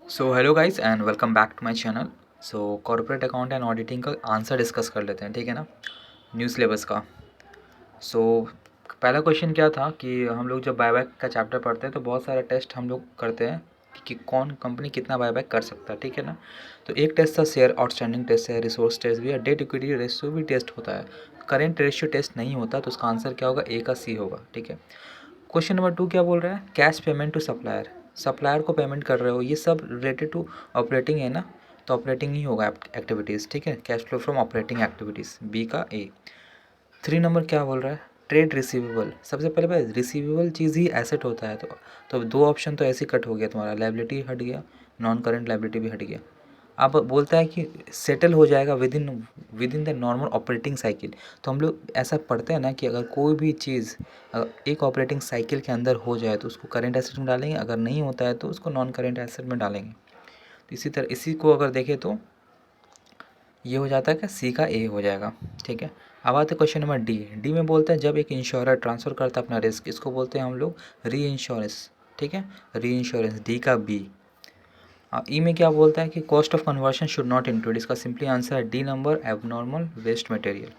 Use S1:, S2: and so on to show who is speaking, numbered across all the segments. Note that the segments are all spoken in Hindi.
S1: So hello guys and welcome back to my channel. So corporate account and auditing का आंसर डिस्कस कर लेते हैं, ठीक है ना, न्यू सिलेबस का। सो पहला क्वेश्चन क्या था कि हम लोग जब बायबैक का चैप्टर पढ़ते हैं तो बहुत सारे टेस्ट हम लोग करते हैं कि कौन कंपनी कितना बायबैक कर सकता है, ठीक है ना। तो एक टेस्ट था शेयर आउटस्टैंडिंग टेस्ट है, रिसोर्स टेस्ट भी है, डेट इक्विटी रेशियो भी टेस्ट होता है। करेंट रेशियो टेस्ट नहीं होता तो उसका आंसर क्या होगा, ए का सी होगा, ठीक है। क्वेश्चन नंबर 2 क्या बोल रहा है, cash payment to supplier, supplier को पेमेंट कर रहे हो, ये सब रिलेटेड टू ऑपरेटिंग है ना, तो ऑपरेटिंग ही होगा एक्टिविटीज़, ठीक है। Cash flow from operating activities, B का ए। 3 नंबर क्या बोल रहा है, ट्रेड रिसीवेबल, सबसे पहले भाई रिसीवेबल चीज़ ही एसेट होता है, तो दो ऑप्शन तो ऐसे ही कट हो गया तुम्हारा, लाइबिलिटी हट गया, नॉन करेंट लाइबिलिटी भी हट गया। अब बोलता है कि सेटल हो जाएगा with in the normal operating cycle. तो हम लोग ऐसा पढ़ते हैं ना कि अगर कोई भी चीज़ एक ऑपरेटिंग साइकिल के अंदर हो जाए तो उसको करेंट एसेट में डालेंगे, अगर नहीं होता है तो उसको नॉन करेंट एसेट में डालेंगे। तो इसी तरह इसी को अगर देखें तो ये हो जाता है कि सी का ए हो जाएगा, ठीक है। अब आते क्वेश्चन नंबर डी। डी में बोलते हैं जब एक इंश्योरर ट्रांसफ़र करता है अपना रिस्क, इसको बोलते हैं हम लोग री इंश्योरेंस, ठीक है, री इंश्योरेंस, डी का बी। ई में क्या बोलता है कि cost of conversion should not include, इसका सिंपली आंसर है D number, abnormal waste material,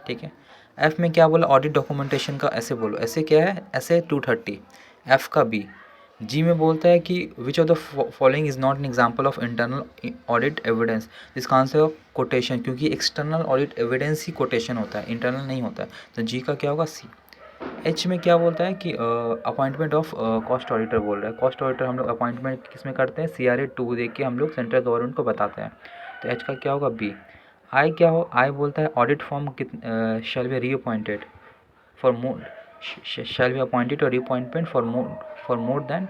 S1: ठीक है। एफ में क्या बोला, ऑडिट डॉक्यूमेंटेशन का ऐसे बोलो, ऐसे क्या है, ऐसे 230, एफ का बी। जी में बोलता है कि विच of the following is not an example of internal audit evidence, इसका आंसर है कोटेशन, क्योंकि एक्सटर्नल ऑडिट एविडेंस ही कोटेशन होता है, इंटरनल नहीं होता है, तो जी का क्या होगा, सी। एच में क्या बोलता है कि अपॉइंटमेंट ऑफ कॉस्ट ऑडिटर बोल रहा है, कॉस्ट ऑडिटर हम लोग अपॉइंटमेंट किस में करते हैं, CRA 2 देख के हम लोग सेंट्रल गवर्नमेंट को बताते हैं, तो एच का क्या होगा, बी। आई क्या हो, आई बोलता है audit form shall be reappointed for more, shall be appointed और reappointment for more than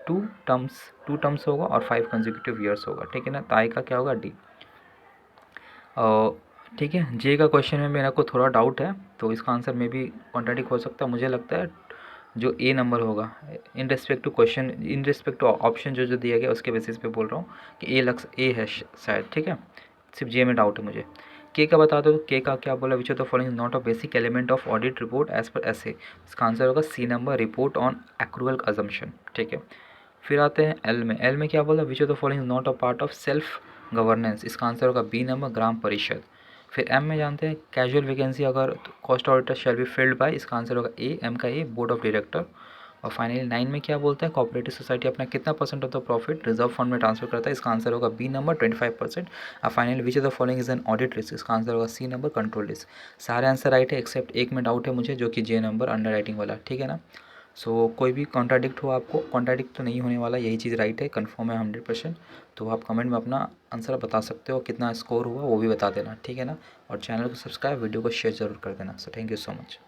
S1: two terms होगा और 5 कंसेक्यूटिव ईयर्स होगा, ठीक है ना। तो आई का क्या होगा, डी। ठीक है, जे का क्वेश्चन में मेरा को थोड़ा डाउट है, तो इसका आंसर में भी कॉन्ट्राडिक्ट हो सकता है, मुझे लगता है जो ए नंबर होगा, in respect to question, in respect to option जो जो दिया गया उसके बेसिस पे बोल रहा हूँ कि ए है शायद, ठीक है। सिर्फ जे में डाउट है मुझे। के का बता दो, के का क्या बोला, which of the following not a basic element of audit report as per S A, इसका आंसर होगा C number, report on accrual assumption, ठीक है। फिर आते हैं एल में, एल में क्या बोला, which of the following not a part of self governance, इसका आंसर होगा बी नंबर, ग्राम परिषद। फिर एम में जानते हैं कैजुअल वैकेंसी अगर cost auditor shall be filled by, इसका आंसर होगा ए, एम का ए, बोर्ड ऑफ डायरेक्टर। और फाइनली 9 में क्या बोलता है, कोऑपरेटिव सोसाइटी अपना कितना percent of the profit reserve fund में ट्रांसफर करता है, इसका आंसर होगा बी नंबर, 25%। और finally which of the following is an audit risk, इसका आंसर होगा सी नंबर, कंट्रोल रिस्क। सारे आंसर राइट है एक्सेप्ट एक में डाउट है मुझे, जो कि जे नंबर, अंडर राइटिंग वाला, ठीक है ना। सो कोई भी कॉन्ट्राडिक्ट हो, आपको कॉन्ट्राडिक्ट तो नहीं होने वाला, यही चीज़ राइट है, कन्फर्म है 100%। तो आप कमेंट में अपना आंसर बता सकते हो, कितना स्कोर हुआ वो भी बता देना, ठीक है ना। और चैनल को सब्सक्राइब, वीडियो को शेयर ज़रूर कर देना। So thank you so much.